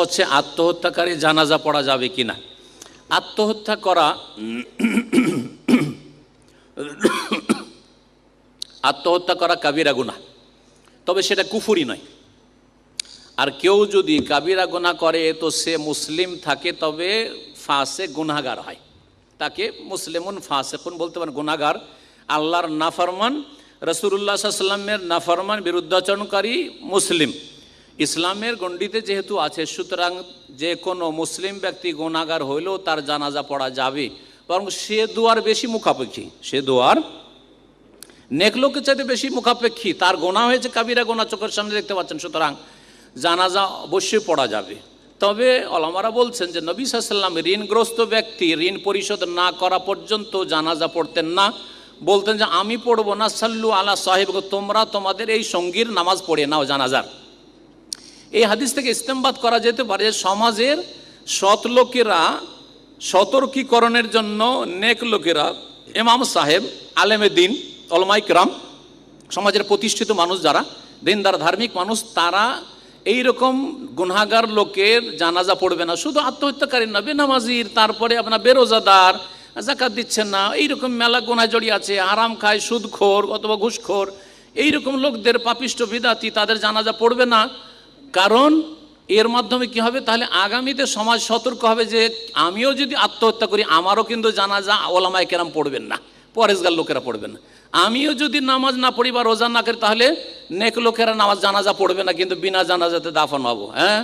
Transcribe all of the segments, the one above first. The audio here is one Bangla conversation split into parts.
হচ্ছে আত্মহত্যাকারী জানাজা পড়া যাবে কিনা। আত্মহত্যা করা আত্মহত্যা করা কাবিরা গুনাহ, তবে সেটা কুফরি নয়। আর কেউ যদি কাবিরা গুনাহ করে তো সে মুসলিম থাকে, তবে ফাসেক গুনাহগার হয়। তাকে মুসলিমুন ফাসেকুন বলতে পারেন, গুনাহগার, আল্লাহর নাফরমান, রাসূলুল্লাহ সাল্লাল্লাহু আলাইহি ওয়াসাল্লামের নাফরমান, বিরুদ্ধাচরণকারী মুসলিম। ইসলামের গণ্ডিতে যেহেতু আছে, সুতরাং যে কোনো মুসলিম ব্যক্তি গুনাহগার হইলেও তার জানাজা পড়া যাবে, বরং সে দোয়ার বেশি মুখাপেক্ষী, সে দোয়ার নেক লোকের চাইতে বেশি মুখাপেক্ষী। তার গোনা হয়েছে কাবিরা গোনা, চোখের সামনে দেখতে পাচ্ছেন, সুতরাং জানাজা অবশ্যই পড়া যাবে। তবে ওলামারা বলছেন যে নবী সাল্লাল্লাহু আলাইহি ওয়াসাল্লাম ঋণগ্রস্ত ব্যক্তি ঋণ পরিশোধ না করা পর্যন্ত জানাজা পড়তেন না। বলতেন যে আমি পড়বো না, সাল্লু আলা সাহিব, তোমরা তোমাদের এই সঙ্গীর নামাজ পড়ে নাও জানাজার। এই হাদিস থেকে ইস্তেমবাদ করা যেতে পারে যে সমাজের সৎ লোকেরা সতর্কীকরণের জন্য নেক লোকেরা, ইমাম সাহেব, আলেমে দিন, ওলামায়ে কেরাম, সমাজের প্রতিষ্ঠিত মানুষ যারা দিনদার ধার্মিক মানুষ, তারা এইরকম গুনাহগার লোকের জানাজা পড়বে না। শুধু আত্মহত্যাকারী না, বেনামাজির, তারপরে আপনার বেরোজাদার, যাকাত দিচ্ছেন না, এইরকম মেলা গুনাহ জড়িয়ে আছে, আরাম খায়, সুদখোর অথবা ঘুষখোর, এইরকম লোকদের, পাপিষ্ট বিদাতি, তাদের জানাজা পড়বে না। কারণ এর মাধ্যমে কি হবে, তাহলে আগামীতে সমাজ সতর্ক হবে যে আমিও যদি আত্মহত্যা করি আমারও কিন্তু জানাজা ওলামায়ে কেরাম পড়বেন না, পরেজগার লোকেরা পড়বেন না। আমিও যদি নামাজ না পড়ি বা রোজা না করি, তাহলে নেক লোকেরা নামাজ জানাজা পড়বে না, কিন্তু বিনা জানাজাতে দাফন হবো। হ্যাঁ,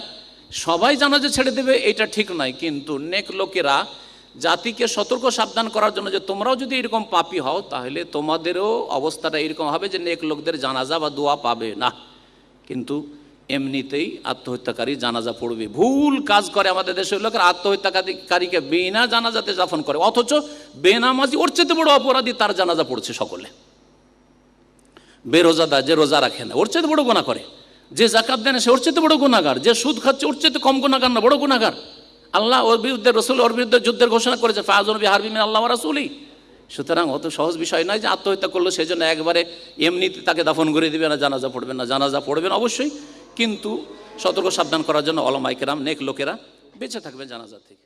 সবাই জানাজা ছেড়ে দেবে, এটা ঠিক নয়। কিন্তু নেক লোকেরা জাতিকে সতর্ক সাবধান করার জন্য যে তোমরাও যদি এরকম পাপী হও, তাহলে তোমাদেরও অবস্থাটা এরকম হবে যে নেক লোকদের জানাজা বা দোয়া পাবে না। কিন্তু এমনিতেই আত্মহত্যাকারী জানাজা পড়বে। ভুল কাজ করে আমাদের দেশের লোকের, আত্মহত্যাকারীকে বিনা জানাজাতে দাফন করে, অথচ বেনামাজি ওর চেয়ে বড় অপরাধী তার জানাজা পড়ছে সকলে। বেরোজাদার, যে রোজা রাখে না, ওর চেয়ে বড় গুনাহ করে। যে যাকাত দেয় না, সে ওর চেয়ে বড় গুনাহগার। যে সুদ খাচ্ছে, ওর চেয়ে কম গুনাহগার না, বড় গুনাহগার। আল্লাহ ওর বিরুদ্ধে, রসুল ওর বিরুদ্ধে যুদ্ধের ঘোষণা করেছে, ফাযুন বিহারবি মিন আল্লাহ ওয়া রাসূলি। সুতরাং অত সহজ বিষয় নয় যে আত্মহত্যা করলো সেই জন্য একবারে এমনিতে তাকে দাফন করে দিবে না, জানাজা পড়বেন না। জানাজা পড়বেন অবশ্যই, কিন্তু সতর্ক সাবধান করার জন্য ওলামায়ে কেরাম, নেক লোকেরা বেঁচে থাকবেন জানাজা থেকে।